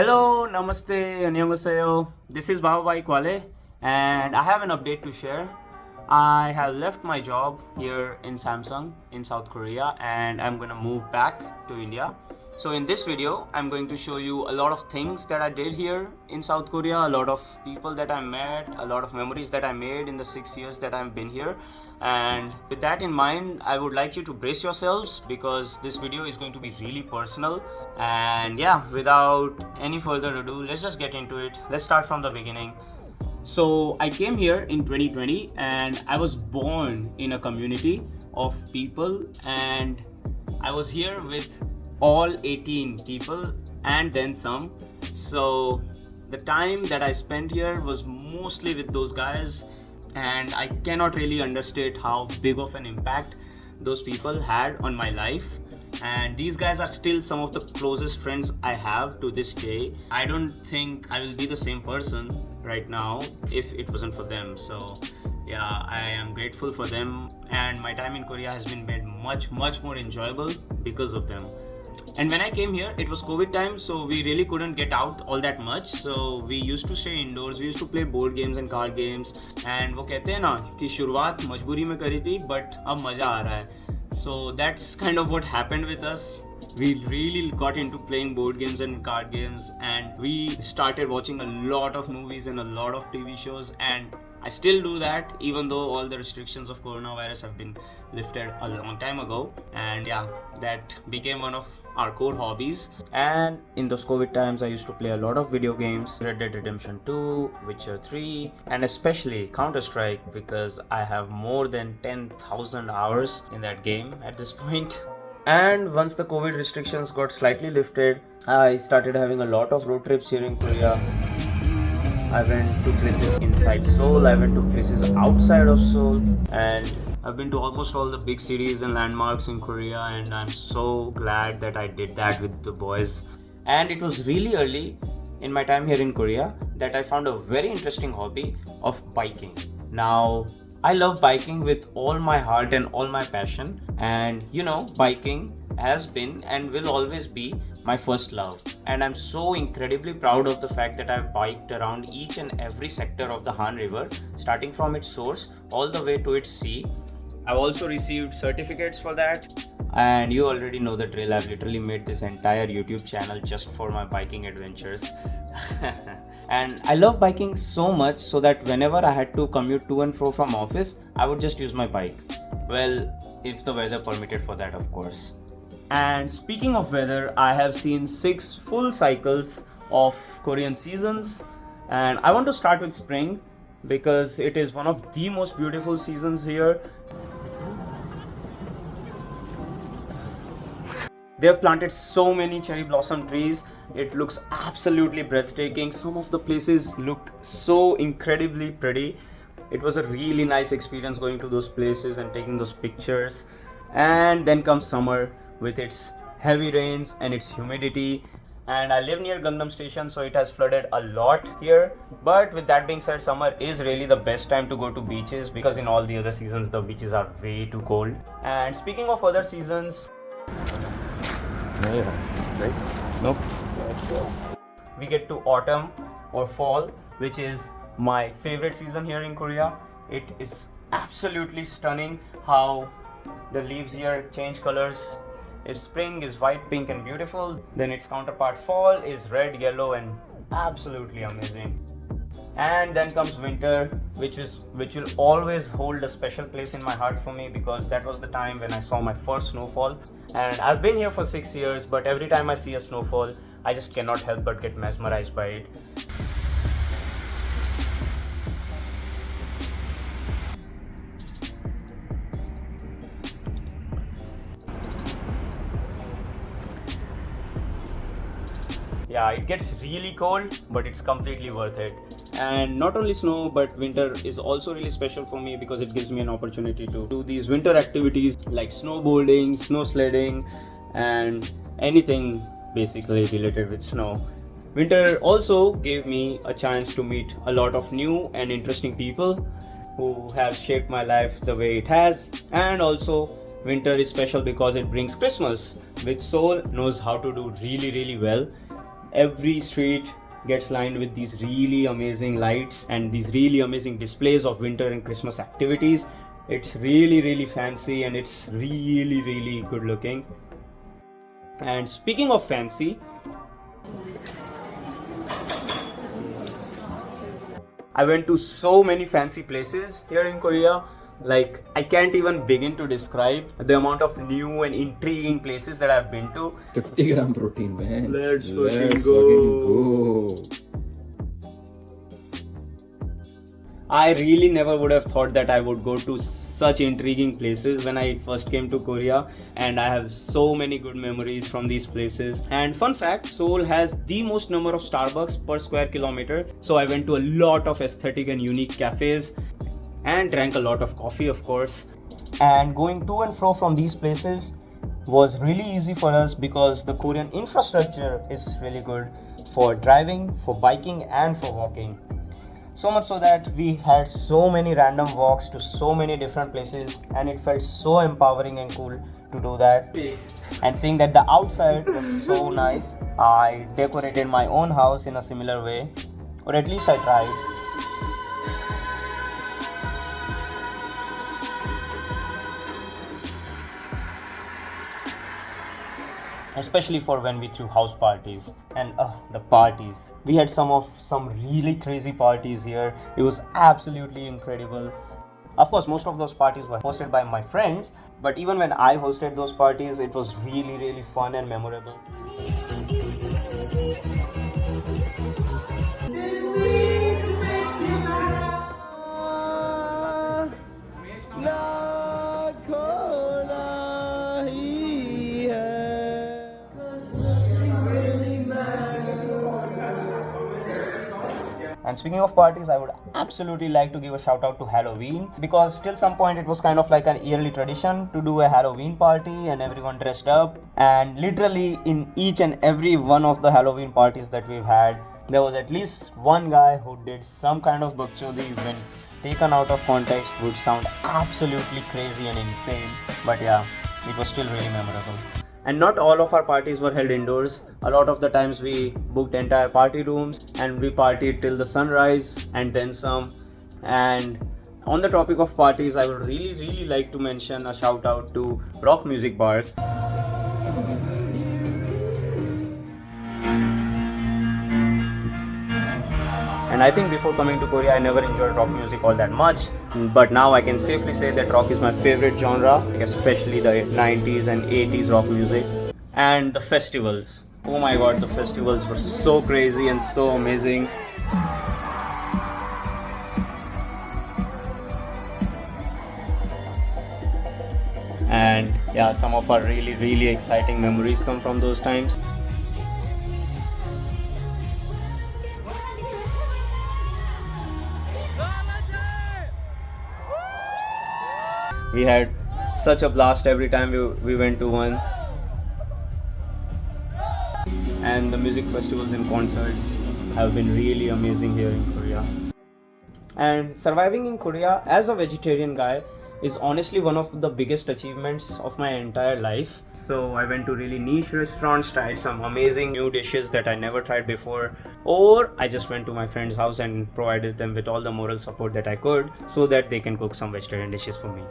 Hello, namaste, annyeonghaseyo. This is Baba Kwale, and I have an update to share. I have left my job here in Samsung in South Korea, and I'm gonna move back to India. So in this video, I'm going to show you a lot of things that I did here in South Korea, a lot of people that I met, a lot of memories that I made in the 6 years that I've been here. And with that in mind, I would like you to brace yourselves because this video is going to be really personal. And yeah, without any further ado, let's just get into it. Let's start from the beginning. So I came here in 2020 and I was born in a community of people, and I was here with all 18 people and then some. So the time that I spent here was mostly with those guys, and I cannot really understate how big of an impact those people had on my life. And these guys are still some of the closest friends I have to this day. I don't think I will be the same person right now if it wasn't for them. So yeah, I am grateful for them, and my time in Korea has been made much more enjoyable because of them. And when I came here, it was COVID time, so we really couldn't get out all that much. So we used to stay indoors. We used to play board games and card games. And वो कहते हैं ना कि शुरुआत मजबूरी में करी थी, but अब मजा आ रहा है. So that's kind of what happened with us. We really got into playing board games and card games, and we started watching a lot of movies and a lot of TV shows, and I still do that even though all the restrictions of coronavirus have been lifted a long time ago. And yeah, that became one of our core hobbies. And in those COVID times, I used to play a lot of video games, Red Dead Redemption 2, Witcher 3, and especially Counter-Strike, because I have more than 10,000 hours in that game at this point. And once the COVID restrictions got slightly lifted, I started having a lot of road trips here in Korea. I went to places inside Seoul, I went to places outside of Seoul, and I've been to almost all the big cities and landmarks in Korea, and I'm so glad that I did that with the boys. And it was really early in my time here in Korea that I found a very interesting hobby of biking. Now, I love biking with all my heart and all my passion, and biking has been and will always be my first love, and I'm so incredibly proud of the fact that I've biked around each and every sector of the Han River, starting from its source all the way to its sea. I've also received certificates for that, and you already know the drill. I've literally made this entire YouTube channel just for my biking adventures. And I love biking so much so that whenever I had to commute to and fro from office, I would just use my bike. Well, if the weather permitted for that, of course. And speaking of weather, I have seen 6 full cycles of Korean seasons, and I want to start with spring because it is one of the most beautiful seasons here. They have planted so many cherry blossom trees. It looks absolutely breathtaking. Some of the places look so incredibly pretty. It was a really nice experience going to those places and taking those pictures. And then comes summer with its heavy rains and its humidity. And I live near Gangnam Station, so it has flooded a lot here. But with that being said, summer is really the best time to go to beaches because in all the other seasons, the beaches are way too cold. And speaking of other seasons, right? Nope. We get to autumn or fall, which is my favorite season here in Korea. It is absolutely stunning how the leaves here change colors. If spring is white, pink and beautiful, then its counterpart fall is red, yellow and absolutely amazing. And then comes winter, which will always hold a special place in my heart for me because that was the time when I saw my first snowfall. And I've been here for 6 years, but every time I see a snowfall, I just cannot help but get mesmerized by it. Yeah, it gets really cold, but it's completely worth it. And not only snow, but winter is also really special for me because it gives me an opportunity to do these winter activities like snowboarding, snow sledding, and anything basically related with snow. Winter also gave me a chance to meet a lot of new and interesting people who have shaped my life the way it has. And also, winter is special because it brings Christmas, which Seoul knows how to do really well. Every street gets lined with these really amazing lights and these really amazing displays of winter and Christmas activities. It's really fancy and it's really good looking. And speaking of fancy, I went to so many fancy places here in Korea. Like, I can't even begin to describe the amount of new and intriguing places that I've been to. 50 gram protein, man. Let's fucking fucking go. I really never would have thought that I would go to such intriguing places when I first came to Korea, and I have so many good memories from these places. And fun fact, Seoul has the most number of Starbucks per square kilometer, so I went to a lot of aesthetic and unique cafes and drank a lot of coffee, of course. And going to and fro from these places was really easy for us because the Korean infrastructure is really good for driving, for biking and for walking. So much so that we had so many random walks to so many different places, and it felt so empowering and cool to do that. And seeing that the outside was so nice, I decorated my own house in a similar way, or at least I tried. Especially for when we threw house parties. And the parties, we had some really crazy parties here. It was absolutely incredible. Of course, most of those parties were hosted by my friends, but even when I hosted those parties, it was really fun and memorable. And speaking of parties, I would absolutely like to give a shout out to Halloween, because till some point it was kind of like an yearly tradition to do a Halloween party and everyone dressed up. And literally in each and every one of the Halloween parties that we've had, there was at least one guy who did some kind of bakchodi, when taken out of context would sound absolutely crazy and insane. But yeah, it was still really memorable. And not all of our parties were held indoors. A lot of the times we booked entire party rooms and we partied till the sunrise and then some. And on the topic of parties, I would really like to mention a shout out to rock music bars. And I think before coming to Korea, I never enjoyed rock music all that much. But now I can safely say that rock is my favorite genre, especially the 90s and 80s rock music. And the festivals. Oh my god, the festivals were so crazy and so amazing. And yeah, some of our really exciting memories come from those times. We had such a blast every time we went to one. And the music festivals and concerts have been really amazing here in Korea. And surviving in Korea as a vegetarian guy is honestly one of the biggest achievements of my entire life. So I went to really niche restaurants, tried some amazing new dishes that I never tried before, or I just went to my friend's house and provided them with all the moral support that I could so that they can cook some vegetarian dishes for me.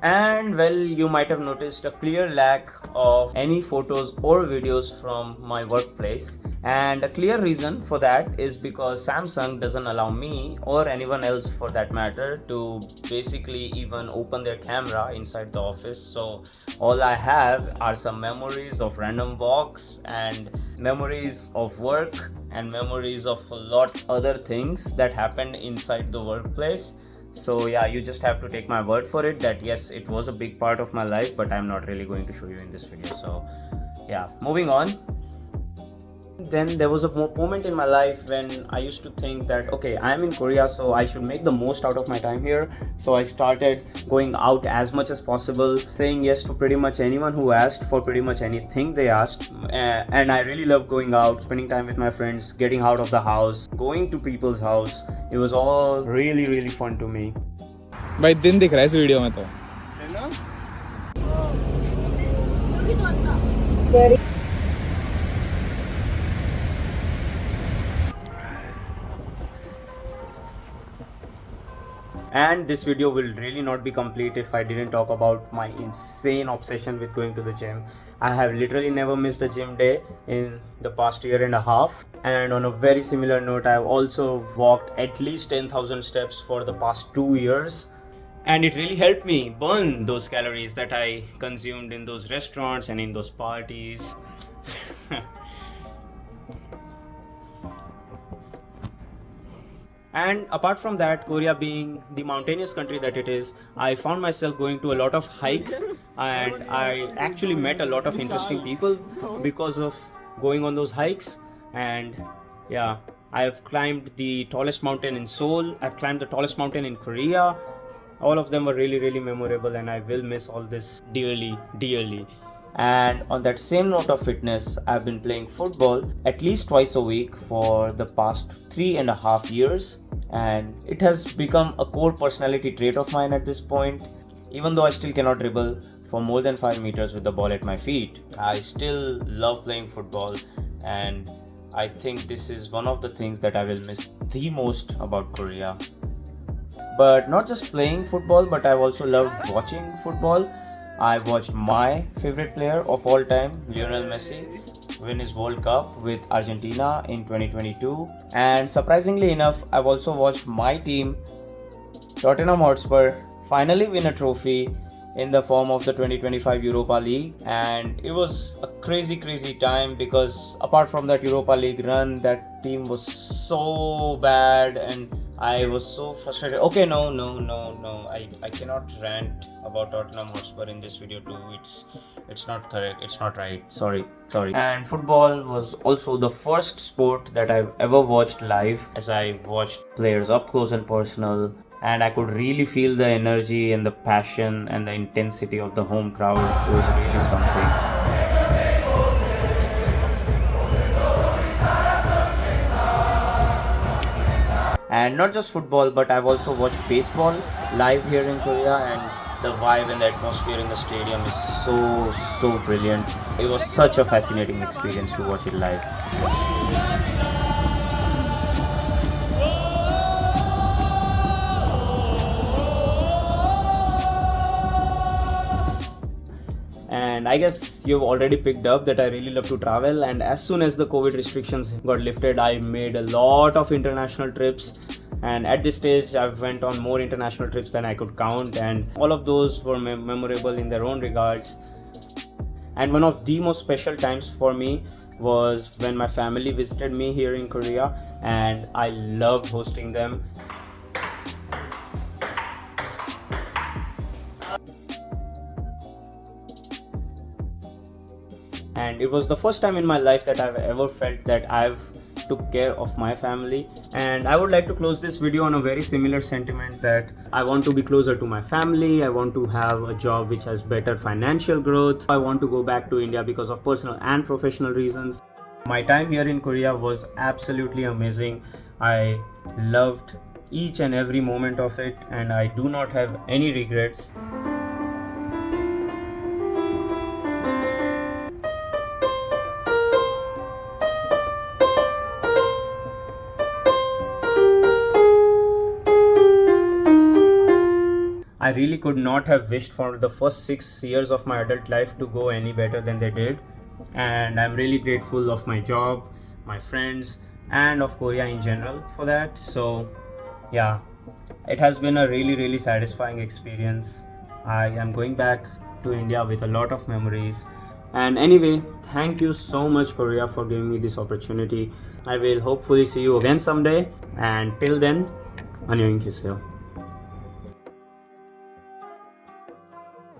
And well, you might have noticed a clear lack of any photos or videos from my workplace, and a clear reason for that is because Samsung doesn't allow me, or anyone else for that matter, to basically even open their camera inside the office. So all I have are some memories of random walks and memories of work and memories of a lot other things that happened inside the workplace. So yeah, you just have to take my word for it that yes, it was a big part of my life, but I'm not really going to show you in this video. So yeah, moving on. Then there was a moment in my life when I used to think that okay, I'm in Korea, so I should make the most out of my time here. So I started going out as much as possible, saying yes to pretty much anyone who asked for pretty much anything they asked. And I really love going out, spending time with my friends, getting out of the house, going to people's house. It was all really fun to me. भाई दिन दिख रहा है इस video में तो ना? よ 기 좋았다. And this video will really not be complete if I didn't talk about my insane obsession with going to the gym. I have literally never missed a gym day in the past year and a half. And on a very similar note, I have also walked at least 10,000 steps for the past 2 years. And it really helped me burn those calories that I consumed in those restaurants and in those parties. And apart from that, Korea being the mountainous country that it is, I found myself going to a lot of hikes, and I actually met a lot of interesting people because of going on those hikes. And yeah, I've climbed the tallest mountain in Seoul, I've climbed the tallest mountain in Korea. All of them were really memorable, and I will miss all this dearly. And on that same note of fitness, I've been playing football at least twice a week for the past 3.5 years, and it has become a core personality trait of mine at this point. Even though I still cannot dribble for more than 5 meters with the ball at my feet, I still love playing football, and I think this is one of the things that I will miss the most about Korea. But not just playing football, but I've also loved watching football. I watched my favorite player of all time, Lionel Messi, win his World Cup with Argentina in 2022. And surprisingly enough, I've also watched my team, Tottenham Hotspur, finally win a trophy in the form of the 2025 Europa League. And it was a crazy time, because apart from that Europa League run, that team was so bad and I was so frustrated. Okay, no. I cannot rant about Tottenham Hotspur in this video too. It's not correct. It's not right. Sorry. And football was also the first sport that I've ever watched live, as I watched players up close and personal, and I could really feel the energy and the passion and the intensity of the home crowd. It was really something. And not just football, but I've also watched baseball live here in Korea, and the vibe and the atmosphere in the stadium is so brilliant. It was such a fascinating experience to watch it live. And I guess you've already picked up that I really love to travel, and as soon as the COVID restrictions got lifted, I made a lot of international trips. And at this stage, I've went on more international trips than I could count, and all of those were memorable in their own regards. And one of the most special times for me was when my family visited me here in Korea, and I loved hosting them. And it was the first time in my life that I've ever felt that I've took care of my family. And I would like to close this video on a very similar sentiment, that I want to be closer to my family. I want to have a job which has better financial growth. I want to go back to India because of personal and professional reasons. My time here in Korea was absolutely amazing. I loved each and every moment of it, and I do not have any regrets. I really could not have wished for the first 6 years of my adult life to go any better than they did. And I'm really grateful of my job, my friends, and of Korea in general for that. So yeah, it has been a really satisfying experience. I am going back to India with a lot of memories. And anyway, thank you so much, Korea, for giving me this opportunity. I will hopefully see you again someday, and till then, 안녕히 계세요.